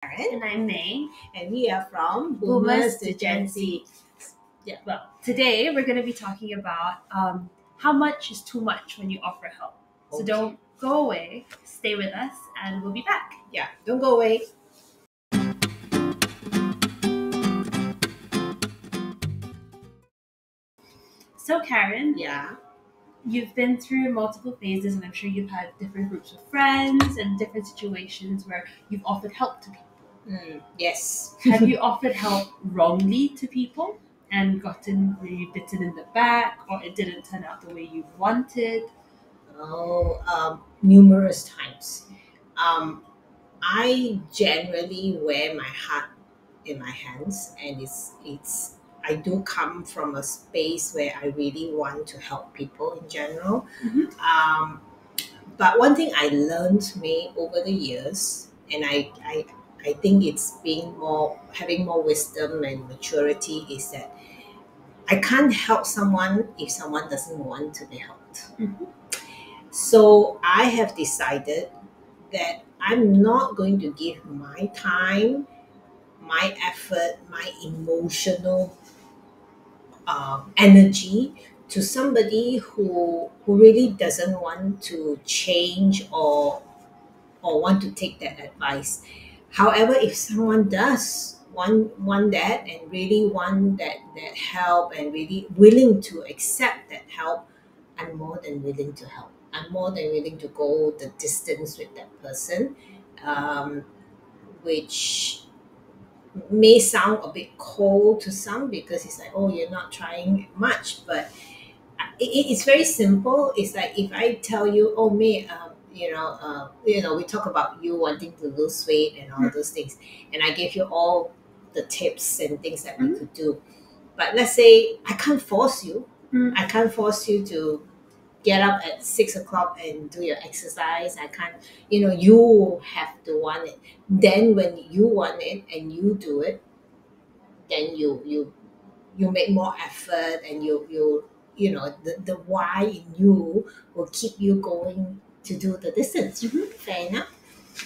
Karen, And I'm Mae. and we are from Boomers to Gen Z. Yeah, well, today we're going to be talking about how much is too much when you offer help. So Okay. don't go away, stay with us, and we'll be back. Yeah, don't go away. So, Karen, Yeah. you've been through multiple phases, and I'm sure you've had different groups of friends and different situations where you've offered help to people. Yes. Have you offered help wrongly to people and gotten maybe bitten in the back, or it didn't turn out the way you wanted? Numerous times. I generally wear my heart in my hands, and it's. I do come from a space where I really want to help people in general. Mhm. But one thing I learned me over the years, and I think it's being having more wisdom and maturity, is that I can't help someone if someone doesn't want to be helped. Mhm. So I have decided that I'm not going to give my time, my effort, my emotional energy to somebody who really doesn't want to change or want to take that advice. However, if someone does want that and really want that help and really willing to accept that help, I'm more than willing to help. I'm more than willing to go the distance with that person, um, which may sound a bit cold to some because it's like, oh, you're not trying much, but it's very simple. It's like if I tell you, oh, May, we talk about you wanting to lose weight and all those things, and I gave you all the tips and things that we could do. But let's say I can't force you. Mm. I can't force you to get up at 6 o'clock and do your exercise. I can't. You have to want it. Then when you want it and you do it, then you make more effort and the why in you will keep you going to do the distance. Fair enough.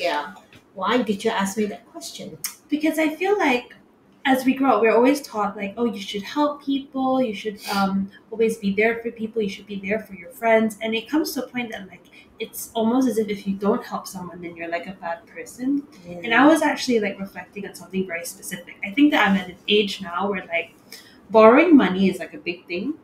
Yeah. Why did you ask me that question? Because I feel like as we grow, we're always taught like, oh, you should help people, you should always be there for people, you should be there for your friends, and it comes to a point that like it's almost as if you don't help someone, then you're like a bad person. And I was actually like reflecting on something very specific. I think that I'm at an age now where like borrowing money is like a big thing.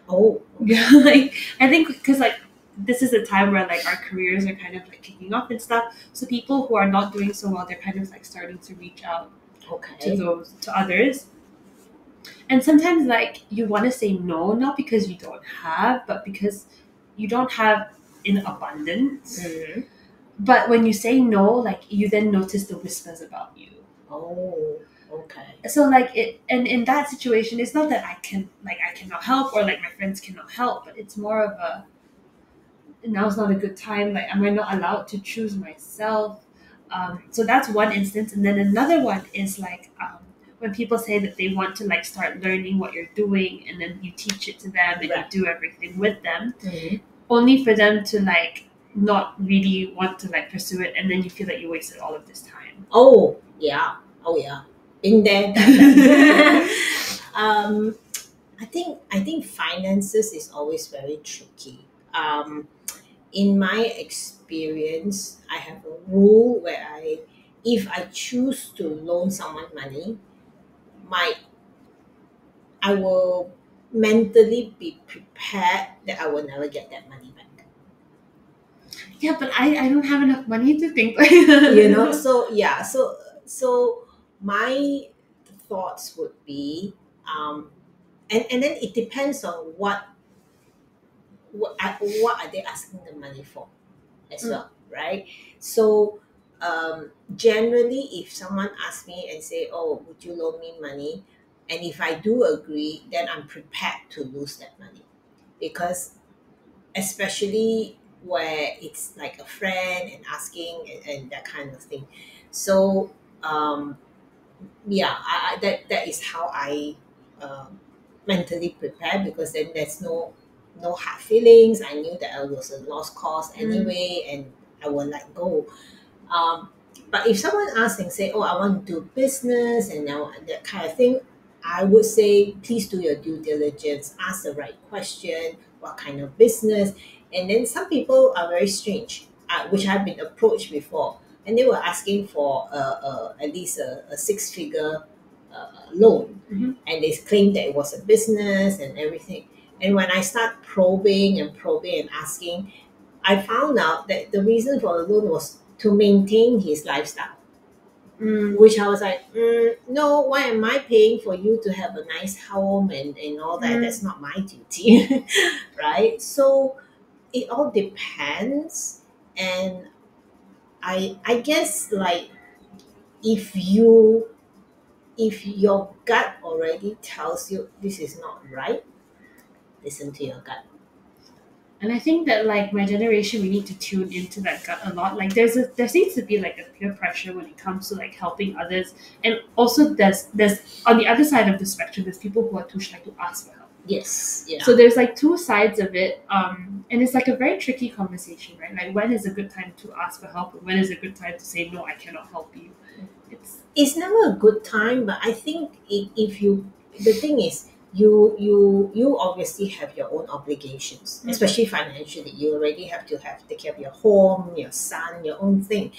Oh, Yeah, like I think because like this is a time where like our careers are kind of like kicking off and stuff. So people who are not doing so well, they're kind of like starting to reach out okay. to others. And sometimes like you want to say no, not because you don't have, but because you don't have in abundance. Mhm. But when you say no, like you then notice the whispers about you. Oh, okay. So like it, and in that situation, it's not that I cannot help or like my friends cannot help, but it's more of a now's not a good time. Like, am I not allowed to choose myself? So that's one instance, and then another one is like when people say that they want to like start learning what you're doing, and then you teach it to them and Right. you do everything with them, Mhm. only for them to like not really want to like pursue it, and then you feel that you wasted all of this time. Oh, yeah. Oh, yeah. Been there, done that. I think finances is always very tricky. In my experience, I have a rule where if I choose to loan someone money, my I will mentally be prepared that I will never get that money back. Yeah, but I don't have enough money to think like So yeah, so my thoughts would be, and then it depends on what are they asking the money for as well, right? So generally, if someone asks me and say, "Oh, would you loan me money?" and if I do agree, then I'm prepared to lose that money because, especially where it's like a friend and asking and that kind of thing. So yeah, that is how I mentally prepare, because then there's no hard feelings. I knew that I was a lost cause anyway, and I will let go. Um, But if someone asks and say, "Oh, I want to do business," and now that kind of thing, I would say, please do your due diligence, ask the right question, what kind of business. And then some people are very strange, which I've been approached before, and they were asking for at least a six-figure loan, and they claimed that it was a business and everything. And when I start probing and asking, I found out that the reason for the loan was to maintain his lifestyle, which I was like, no, why am I paying for you to have a nice home and all that? That's not my duty, right? So it all depends. And I guess, like, if you if your gut already tells you this is not right, listen to your gut. And I think that like my generation, we need to tune into that gut a lot. Like there seems to be like a peer pressure when it comes to like helping others, and also there's on the other side of the spectrum, there's people who are too shy to ask for help. Yes, yeah. So there's like two sides of it, and it's like a very tricky conversation, right? Like when is a good time to ask for help, and when is a good time to say no, I cannot help you. It's never a good time, but I think if you, the thing is, you obviously have your own obligations, especially financially. You already have to take care of your home, your son, your own thing.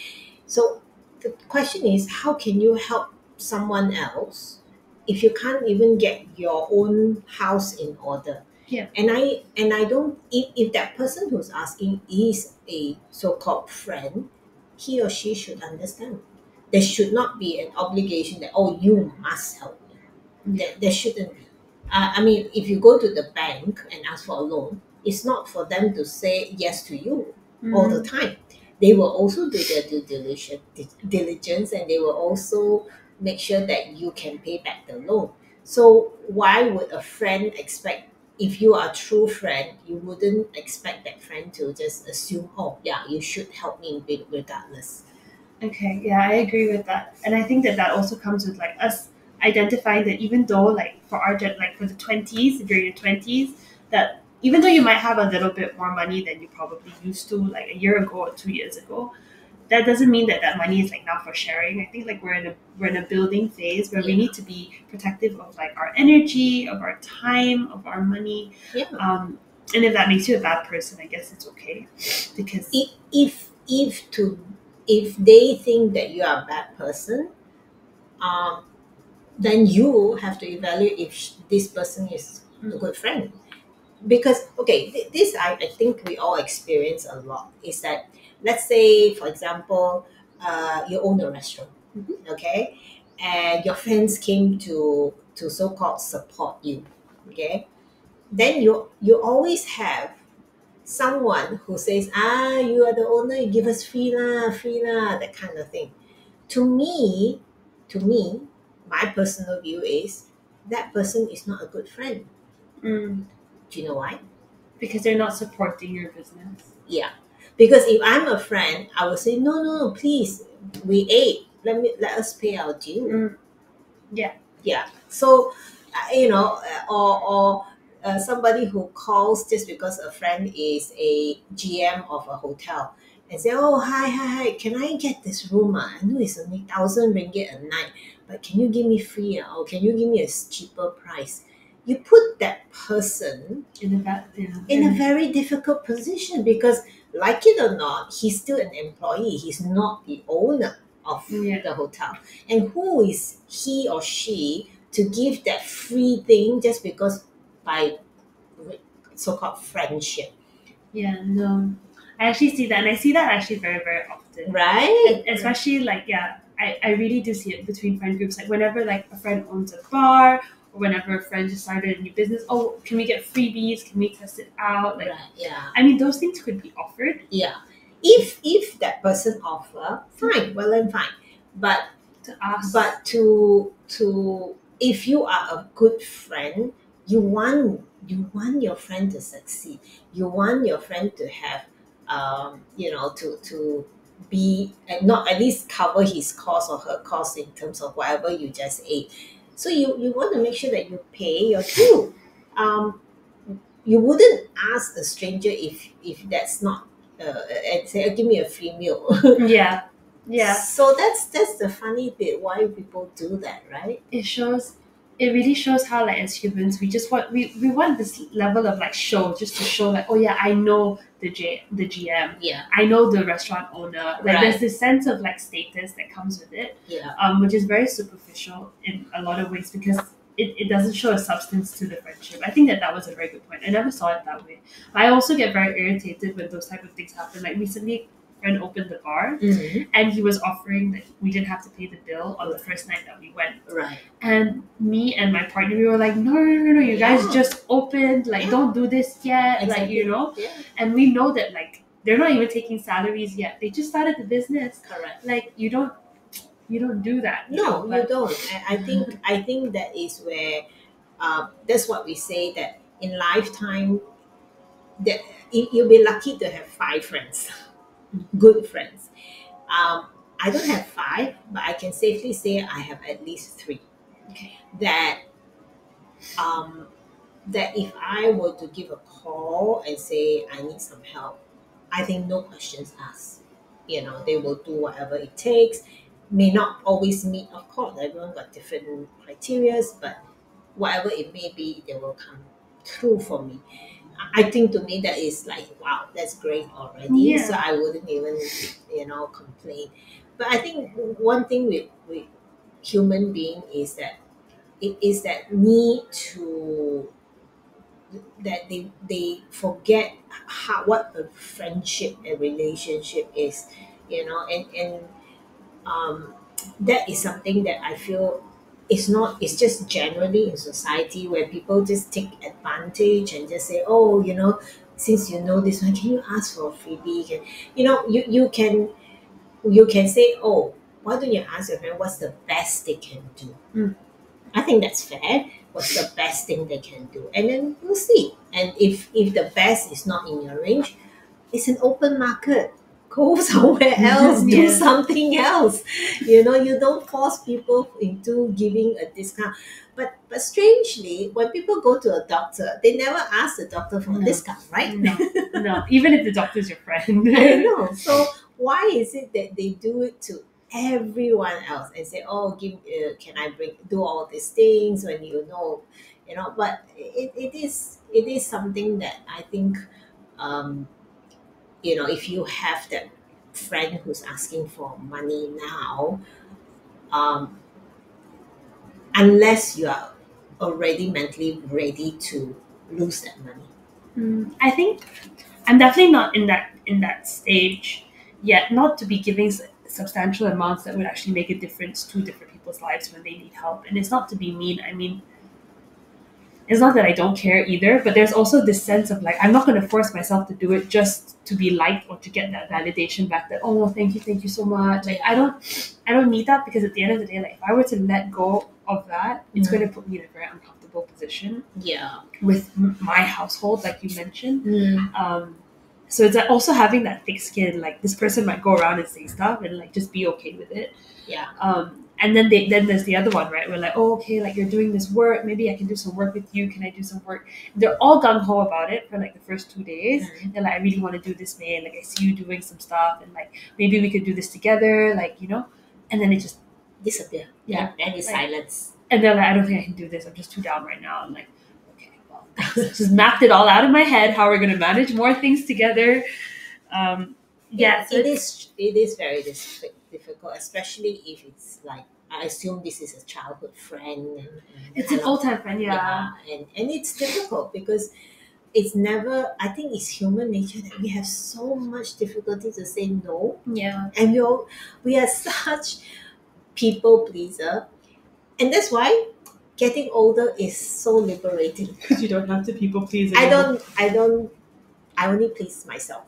So the question is, how can you help someone else if you can't even get your own house in order? Yeah. And I don't, if that person who's asking is a so-called friend, he or she should understand. There should not be an obligation that, oh, you must help me. There shouldn't be. I mean, if you go to the bank and ask for a loan, it's not for them to say yes to you all the time. They will also do their due diligence, and they will also make sure that you can pay back the loan. So why would a friend expect, if you are a true friend, you wouldn't expect that friend to just assume, oh yeah, you should help me regardless. Okay, yeah, I agree with that, and I think that that also comes with like us identifying that even though like for our like for the 20s, during your 20s, that even though you might have a little bit more money than you probably used to like a year ago or 2 years ago, that doesn't mean that that money is like now for sharing. I think like we're in a building phase where we need to be protective of like our energy, of our time, of our money. Yeah. And if that makes you a bad person, I guess it's okay, because if they think that you are a bad person, um, then you have to evaluate if this person is a good friend. Because okay, this I think we all experience a lot, is that, let's say for example, you own a restaurant, okay, and your friends came to so-called support you, okay, then you always have someone who says, you are the owner, you give us free lah, that kind of thing. To me, my personal view is that person is not a good friend. mm, Do you know why? because they're not supporting your business. Yeah, because if I'm a friend, I will say, no, no, no, please, we ate. Let us pay our due. Yeah. Yeah. So, or somebody who calls just because a friend is a GM of a hotel and say, oh, hi, can I get this room? I know it's only 1,000 ringgit a night, but can you give me free? Or can you give me a cheaper price? You put that person in a very difficult position, because, like it or not, he's still an employee. He's not the owner of the hotel. And who is he or she to give that free thing just because by so-called friendship? Yeah, no. I actually see that, and I see that actually very, very often. Right? Especially like, yeah, I really do see it between friend groups. Like whenever like a friend owns a bar, or whenever a friend just started a new business, oh, can we get freebies? Can we test it out? Like, right, yeah. I mean, those things could be offered. Yeah. If that person offer, fine, well and fine. But to ask, to if you are a good friend, you want your friend to succeed. You want your friend to have, to be, and not at least cover his cost or her cost in terms of whatever you just ate. So you want to make sure that you pay your due. You wouldn't ask a stranger if that's not, and say, give me a free meal. yeah. Yeah, So that's the funny bit why people do that, right? it really shows how like as humans we want this level of like show just to show like, oh yeah, I know the GM, Yeah, I know the restaurant owner. Like there's right. this sense of like status that comes with it, Yeah, which is very superficial in a lot of ways because it doesn't show a substance to the friendship. I think that that was a very good point. I never saw it that way. I also get very irritated when those type of things happen. Like recently, a friend opened the bar mm-hmm. and he was offering that we didn't have to pay the bill on the first night that we went. Right. And me and my partner, we were like, no, no, no, no, you guys Yeah, just opened. Like, yeah, don't do this yet. Like, exactly. you know? Yeah, And we know that, like, they're not even taking salaries yet. They just started the business. correct. Like, you don't do that. You know? No, you But don't. I think that is where that's what we say that in lifetime that you'll be lucky to have five friends, good friends. I don't have five, but I can safely say I have at least three. okay. That um, that if I were to give a call and say I need some help, I think no questions asked. They will do whatever it takes. May not always meet, of course, everyone got different criterias, but whatever it may be, they will come through for me. I think to me that is like, wow, that's great already. So Yeah. I wouldn't even, complain. But I think one thing with human being is that it is that need to that they forget what a friendship and relationship is, and um, that is something that I feel it's just generally in society where people just take advantage and just say, oh, since you know this one, can you ask for a freebie? You can say, oh, why don't you ask your friend what's the best they can do? Mm. I think that's fair. What's the best thing they can do? And then we'll see. And if the best is not in your range, it's an open market. Go somewhere else, do Yeah. something else. You don't force people into giving a discount. But strangely, when people go to a doctor, they never ask the doctor for a No. discount, right? No. No. Even if the doctor's your friend. I know. So why is it that they do it to everyone else and say, "Oh, can I do all these things?" When But it is something that I think, um, if you have that friend who's asking for money now, um, unless you are already mentally ready to lose that money. I think I'm definitely not in that stage yet. Not to be giving substantial amounts that would actually make a difference to different people's lives when they need help. And it's not to be mean. I mean, it's not that I don't care either, but there's also this sense of like I'm not going to force myself to do it just to be liked or to get that validation back. That, oh, thank you so much. Like I don't need that because at the end of the day, like if I were to let go of that, it's going to put me in a very uncomfortable position Yeah. with my household, like you mentioned. Mm. So it's like also having that thick skin. Like this person might go around and say stuff and like just be okay with it. Yeah. And then there's the other one, right? We're like, oh, okay, like you're doing this work. Maybe I can do some work with you. Can I do some work? They're all gung ho about it for like the first 2 days. They're like, I really want to do this, May. Like I see you doing some stuff, and like maybe we could do this together, like And then it just Disappear. Yeah. And it's Like- silence. and they're like, I don't think I can do this. I'm just too down right now. I'm like, okay, well, thanks. Just mapped it all out in my head how we're gonna manage more things together. Yeah, so it it's- is very difficult, especially if it's like I assume this is a childhood friend. And It's an old time friend, yeah. and it's difficult because it's never. I think it's human nature that we have so much difficulty to say no, Yeah. and we are such people pleaser, and that's why getting older is so liberating. Because you don't have to people please I anymore. don't. I only please myself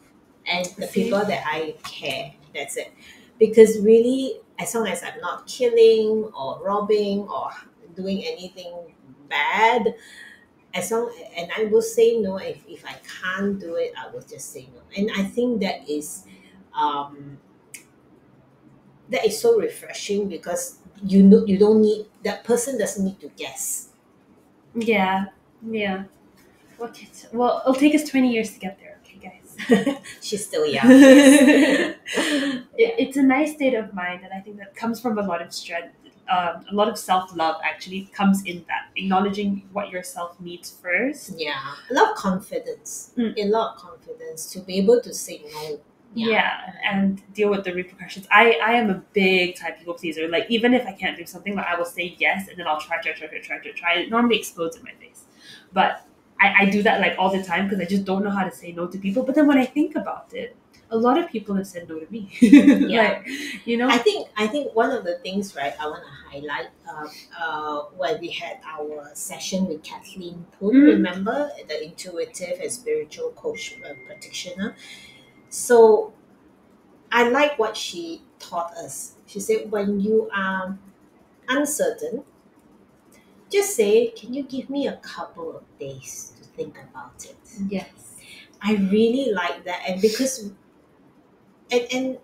and the See? people that I care. That's it. Because really, as long as I'm not killing or robbing or doing anything bad, and I will say no if I can't do it, I will just say no. And I think um, that is so refreshing because you don't need that person doesn't need to guess. Yeah. Yeah. Okay. Well, it'll take us 20 years to get there, okay, guys. She's still young. Yes. It's a nice state of mind, and I think that comes from a lot of strength. A lot of self-love actually comes in that, acknowledging what yourself needs first. Yeah, a lot of confidence. Mm. A lot of confidence to be able to say no. Yeah, and deal with the repercussions. I am a big time people pleaser. Like, even if I can't do something, like, I will say yes, and then I'll try. It normally explodes in my face, but I do that like all the time because I just don't know how to say no to people. But then when I think about it, a lot of people have said no to me. Yeah. Like, you know, I think one of the things, right, I want to highlight when we had our session with Kathleen Poon, remember, the intuitive and spiritual coach practitioner. So I like what she taught us. She said, when you are uncertain, just say, can you give me a couple of days to think about it? yes, I really like that. And because, and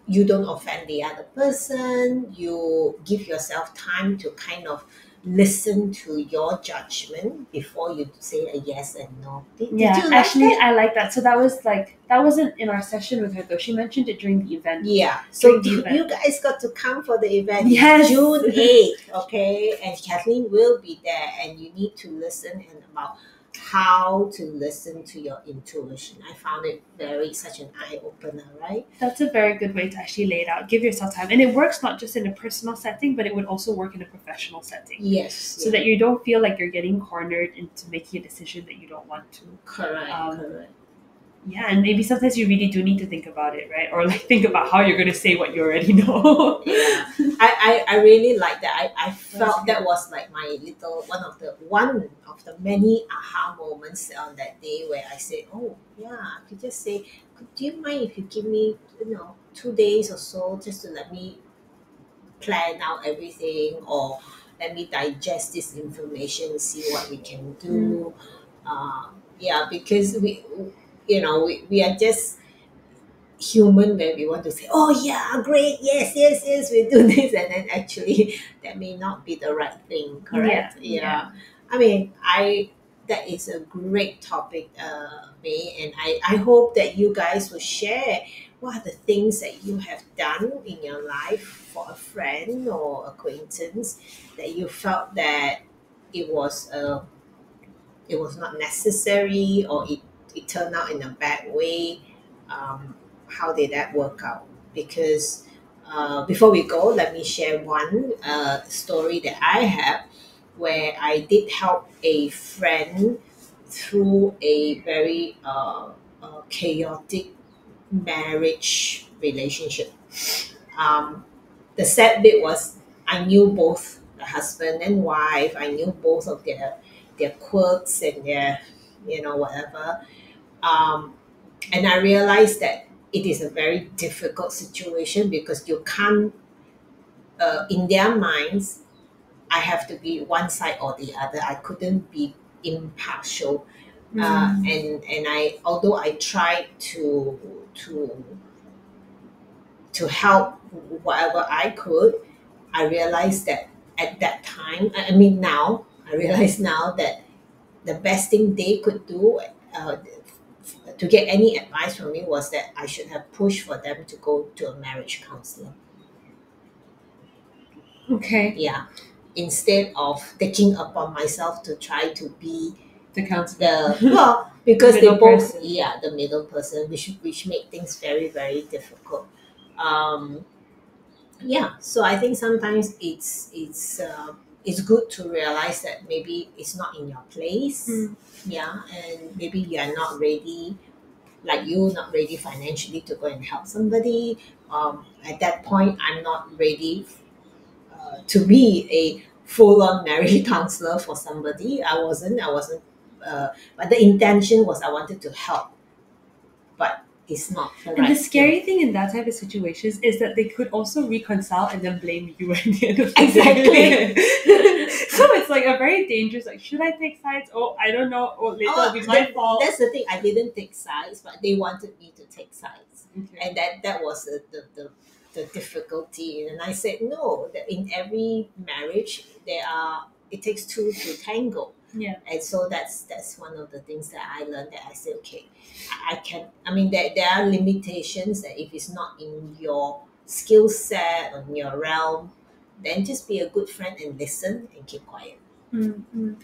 you don't offend the other person, you give yourself time to kind of listen to your judgment before you say a yes and no. Did yeah. you like Actually, that? I like that. So that was like that wasn't in our session with her though. She mentioned it during the event. Yeah. So During the event. you guys got to come for the event. Yes. June 8th, okay? And Kathleen will be there, and you need to listen and about how to listen to your intuition. I found it such an eye opener, right? That's a very good way to actually lay it out. Give yourself time. And it works not just in a personal setting, but it would also work in a professional setting. Yes. So that you don't feel like you're getting cornered into making a decision that you don't want to. Correct. Correct. Yeah, and maybe sometimes you really do need to think about it, right? Or like think about how you're going to say what you already know. Yeah, I really like that. I felt that was like my little one of the many aha moments on that day where I said, oh yeah, I could just say, do you mind if you give me 2 days or so just to let me plan out everything, or let me digest this information, see what we can do. Yeah, because we are just human where we want to say, oh yeah, great, yes, yes, yes, we do this, and then actually that may not be the right thing, correct? Yeah. I mean, that is a great topic, May, and I hope that you guys will share what are the things that you have done in your life for a friend or acquaintance that you felt that it was not necessary, or it turned out in a bad way. How did that work out? Because before we go, let me share one story that I have where I did help a friend through a very chaotic marriage relationship. The sad bit was I knew both the husband and wife. I knew both of their quirks and their whatever. Um, and I realized that it is a very difficult situation because you can't, in their minds, I have to be one side or the other. I couldn't be impartial. And I, although I tried to help whatever I could, I realized that at that time, I mean now, I realize now that the best thing they could do to get any advice from me was that I should have pushed for them to go to a marriage counselor. Okay. Yeah. Instead of taking upon myself to try to be The counselor. because they Middle both, person. the middle person, which made things very, very difficult. Um, yeah, so I think sometimes it's good to realize that maybe it's not in your place. Yeah, and maybe you are not ready, like you not ready financially to go and help somebody. At that point, I'm not ready to be a full-on marriage counselor for somebody. I wasn't but the intention was I wanted to help, but it's not the And right the thing. scary thing in that type of situations is that they could also reconcile and then blame you at the end of the day. Exactly. So it's like a very dangerous, like, should I take sides? Oh, I don't know. Oh, later it'll be my fault. That's the thing. I didn't take sides, but they wanted me to take sides, Okay. and that was the difficulty. And I said no. That in every marriage, it takes two to tango. Yeah. And so that's one of the things that I learned, that I say, okay, I can, I mean, there are limitations, that if it's not in your skill set or in your realm, then just be a good friend and listen and keep quiet. Mm-hmm.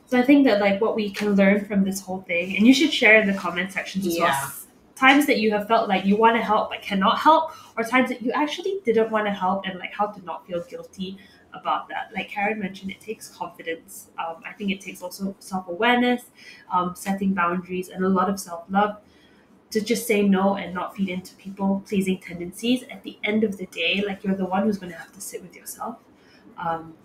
So I think that like what we can learn from this whole thing, and you should share in the comment sections as well. Yeah. Times that you have felt like you want to help but cannot help, or times that you actually didn't want to help, and like how to not feel guilty about that. Like Karen mentioned, it takes confidence. I think it takes also self awareness, setting boundaries, and a lot of self love to just say no and not feed into people pleasing tendencies. At the end of the day, like you're the one who's going to have to sit with yourself.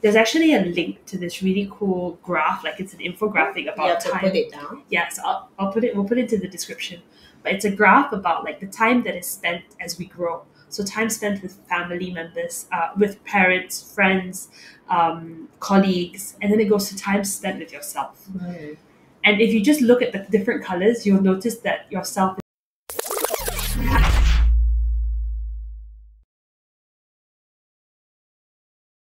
There's actually a link to this really cool graph, like it's an infographic You about have to time. put it down. Yes, I'll put it. We'll put it into the description. But it's a graph about like the time that is spent as we grow. So time spent with family members, with parents, friends, colleagues, and then it goes to time spent with yourself. Mm. And if you just look at the different colors, you'll notice that yourself